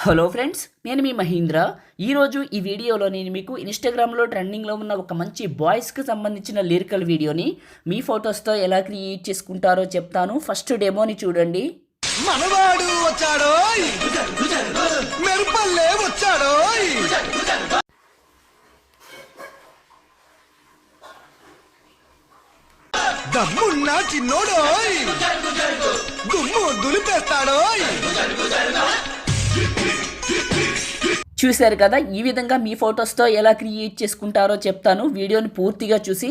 Hello friends, నేను మీ మహీంద్ర. ఈరోజు ఈ వీడియోలో నేను మీకు ఇన్స్టాగ్రామ్లో ట్రెండింగ్లో ఉన్న ఒక మంచి బాయ్స్కి సంబంధించిన లిరికల్ వీడియోని మీ ఫొటోస్తో ఎలా క్రియేట్ చేసుకుంటారో చెప్తాను. ఫస్ట్ డెమోని చూడండి. మనవాడు వచ్చాడో మెరుపల్లే వచ్చాడో దమ్మున్న చిన్నోడో దుమ్ము దులిపేస్తాడో. చూశారు కదా, ఈ విధంగా మీ ఫొటోస్తో ఎలా క్రియేట్ చేసుకుంటారో చెప్తాను. వీడియోని పూర్తిగా చూసి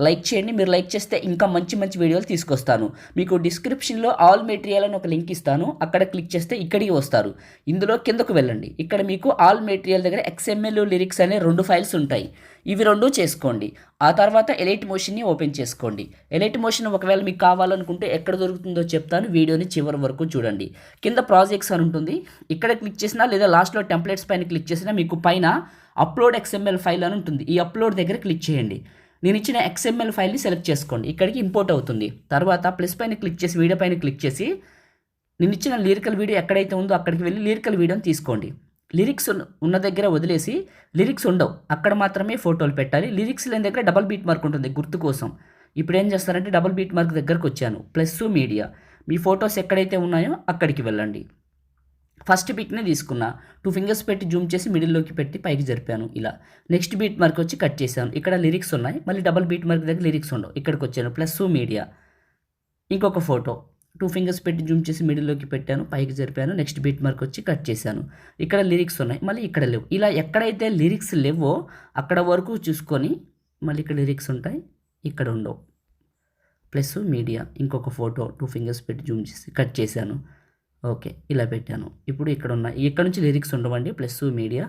లైక్ చేయండి. మీరు లైక్ చేస్తే ఇంకా మంచి మంచి వీడియోలు తీసుకొస్తాను. మీకు డిస్క్రిప్షన్లో ఆల్ మెటీరియల్ అని ఒక లింక్ ఇస్తాను. అక్కడ క్లిక్ చేస్తే ఇక్కడికి వస్తారు. ఇందులో కిందకు వెళ్ళండి. ఇక్కడ మీకు ఆల్ మెటీరియల్ దగ్గర XML లిరిక్స్ అనే 2 ఫైల్స్ ఉంటాయి. ఇవి 2 చేసుకోండి. ఆ తర్వాత ఎలైట్ మోషన్ని ఓపెన్ చేసుకోండి. ఎలైట్ మోషన్ ఒకవేళ మీకు కావాలనుకుంటే ఎక్కడ దొరుకుతుందో చెప్తాను. వీడియోని చివరి వరకు చూడండి. కింద ప్రాజెక్ట్స్ అని ఉంటుంది. ఇక్కడ క్లిక్ చేసినా లేదా లాస్ట్లో టెంప్లెట్స్ పైన క్లిక్ చేసినా మీకు పైన అప్లోడ్ XML ఫైల్ అని ఉంటుంది. ఈ అప్లోడ్ దగ్గర క్లిక్ చేయండి. నేను ఇచ్చిన XML ఫైల్ని సెలెక్ట్ చేసుకోండి. ఇక్కడికి ఇంపోర్ట్ అవుతుంది. తర్వాత ప్లస్ పైన క్లిక్ చేసి వీడియో పైన క్లిక్ చేసి నేను ఇచ్చిన లిరికల్ వీడియో ఎక్కడైతే ఉందో అక్కడికి వెళ్ళి లిరికల్ వీడియోని తీసుకోండి. లిరిక్స్ ఉన్న దగ్గర వదిలేసి, లిరిక్స్ ఉండవు అక్కడ మాత్రమే ఫోటోలు పెట్టాలి. లిరిక్స్ లేని దగ్గర డబల్ బీట్ మార్క్ ఉంటుంది గుర్తు కోసం. ఇప్పుడు ఏం చేస్తారంటే డబల్ బీట్ మార్క్ దగ్గరకు వచ్చాను. ప్లస్ మీడియా, మీ ఫొటోస్ ఎక్కడైతే ఉన్నాయో అక్కడికి వెళ్ళండి. ఫస్ట్ బిట్ని తీసుకున్నా, 2 ఫింగర్స్ పెట్టి జూమ్ చేసి మిడిల్లోకి పెట్టి పైకి జరిపాను. ఇలా నెక్స్ట్ బీట్ మార్క్ వచ్చి కట్ చేశాను. ఇక్కడ లిరిక్స్ ఉన్నాయి. మళ్ళీ డబల్ బీట్ మార్క్ దగ్గర లిరిక్స్ ఉండవు. ఇక్కడికి వచ్చాను. ప్లస్ మీడియా, ఇంకొక ఫోటో 2 ఫింగర్స్ పెట్టి జూమ్ చేసి మిడిల్లోకి పెట్టాను, పైకి జరిపాను. నెక్స్ట్ బీట్ మార్క్ వచ్చి కట్ చేశాను. ఇక్కడ లిరిక్స్ ఉన్నాయి, మళ్ళీ ఇక్కడ లేవు. ఇలా ఎక్కడైతే లిరిక్స్ లేవో అక్కడ వరకు చూసుకొని మళ్ళీ ఇక్కడ లిరిక్స్ ఉంటాయి, ఇక్కడ ఉండవు. ప్లస్ మీడియా, ఇంకొక ఫోటో 2 ఫింగర్స్ పెట్టి జూమ్ చేసి కట్ చేశాను. ఓకే, ఇలా పెట్టాను. ఇప్పుడు ఇక్కడ నుంచి లిరిక్స్ ఉండవండి. ప్లస్ మీడియా,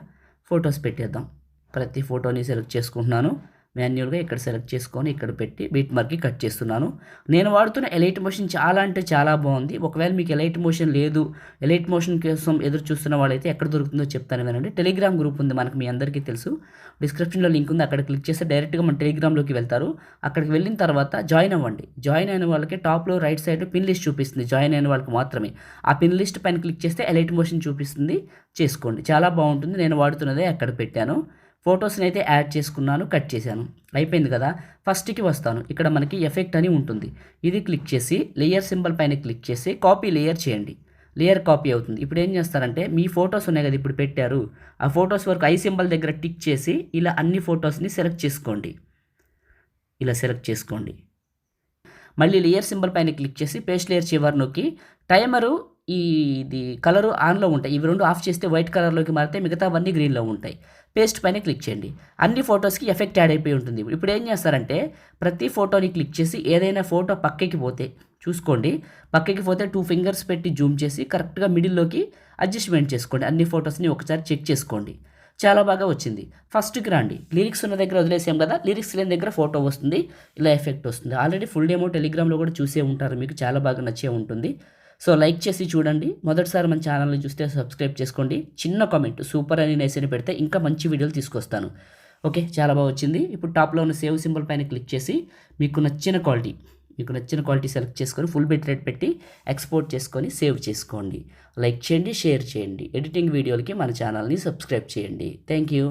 ఫొటోస్ పెట్టేద్దాం. ప్రతి ఫోటోని సెలెక్ట్ చేసుకుంటున్నాను. మాన్యువల్గా ఇక్కడ సెలెక్ట్ చేసుకొని ఇక్కడ పెట్టి బీట్ మార్క్కి కట్ చేస్తున్నాను. నేను వాడుతున్న ఎలైట్ మోషన్ చాలా అంటే చాలా బాగుంది. ఒకవేళ మీకు ఎలైట్ మోషన్ లేదు, ఎలైట్ మోషన్ కోసం ఎదురు చూస్తున్న వాళ్ళైతే ఎక్కడ దొరుకుతుందో చెప్తాను వినండి. టెలిగ్రామ్ గ్రూప్ ఉంది మనకు, మీ అందరికీ తెలుసు. డిస్క్రిప్షన్లో లింక్ ఉంది. అక్కడ క్లిక్ చేస్తే డైరెక్ట్గా మన టెలిగ్రామ్లోకి వెళ్తారు. అక్కడికి వెళ్ళిన తర్వాత జాయిన్ అవ్వండి. జాయిన్ అయిన వాళ్ళకి టాప్లో రైట్ సైడ్ పిన్ లిస్ట్ చూపిస్తుంది. జాయిన్ అయిన వాళ్ళకి మాత్రమే. ఆ పిన్ లిస్ట్ పైన క్లిక్ చేస్తే ఎలైట్ మోషన్ చూపిస్తుంది. చేసుకోండి, చాలా బాగుంటుంది. నేను వాడుతున్నదే అక్కడ పెట్టాను. ఫొటోస్ని అయితే యాడ్ చేసుకున్నాను, కట్ చేశాను. అయిపోయింది కదా. ఫస్ట్కి వస్తాను. ఇక్కడ మనకి ఎఫెక్ట్ అని ఉంటుంది. ఇది క్లిక్ చేసి లేయర్ సింబల్ పైన క్లిక్ చేసి కాపీ లేయర్ చేయండి. లేయర్ కాపీ అవుతుంది. ఇప్పుడు ఏం చేస్తారంటే మీ ఫొటోస్ ఉన్నాయి కదా ఇప్పుడు పెట్టారు, ఆ ఫొటోస్ వరకు ఐ సింబల్ దగ్గర టిక్ చేసి ఇలా అన్ని ఫొటోస్ని సెలెక్ట్ చేసుకోండి. ఇలా సెలెక్ట్ చేసుకోండి. మళ్ళీ లేయర్ సింబల్ పైన క్లిక్ చేసి పేస్ట్ లేయర్ చివరి నొక్కి టైమరు ఇది కలరు ఆన్లో ఉంటాయి. ఇవి 2 ఆఫ్ చేస్తే వైట్ కలర్లోకి మారితే మిగతావన్నీ గ్రీన్లో ఉంటాయి. పేస్ట్ పైన క్లిక్ చేయండి. అన్ని ఫొటోస్కి ఎఫెక్ట్ యాడ్ అయిపోయి ఉంటుంది. ఇప్పుడు ఏం చేస్తారంటే ప్రతి ఫోటోని క్లిక్ చేసి ఏదైనా ఫోటో పక్కకి పోతే చూసుకోండి. పక్కకి పోతే 2 ఫింగర్స్ పెట్టి జూమ్ చేసి కరెక్ట్గా మిడిల్లోకి అడ్జస్ట్మెంట్ చేసుకోండి. అన్ని ఫొటోస్ని ఒకసారి చెక్ చేసుకోండి. చాలా బాగా వచ్చింది. ఫస్ట్కి రండి. లిరిక్స్ ఉన్న దగ్గర వదిలేసాం కదా, లిరిక్స్ లేని దగ్గర ఫోటో వస్తుంది, ఇలా ఎఫెక్ట్ వస్తుంది. ఆల్రెడీ ఫుల్ డేమో టెలిగ్రామ్లో కూడా చూసే ఉంటారు, మీకు చాలా బాగా నచ్చే ఉంటుంది. సో లైక్ చేసి చూడండి. మొదటిసారి మన ఛానల్ని చూస్తే సబ్స్క్రైబ్ చేసుకోండి. చిన్న కామెంట్ సూపర్ అని నైస్ అని పెడితే ఇంకా మంచి వీడియోలు తీసుకొస్తాను. ఓకే, చాలా బాగా వచ్చింది. ఇప్పుడు టాప్లో ఉన్న సేవ్ సింబల్ పైన క్లిక్ చేసి మీకు నచ్చిన క్వాలిటీ సెలెక్ట్ చేసుకొని ఫుల్ బిట్ రేట్ పెట్టి ఎక్స్పోర్ట్ చేసుకొని సేవ్ చేసుకోండి. లైక్ చేయండి, షేర్ చేయండి. ఎడిటింగ్ వీడియోలకి మన ఛానల్ని సబ్స్క్రైబ్ చేయండి. Thank you.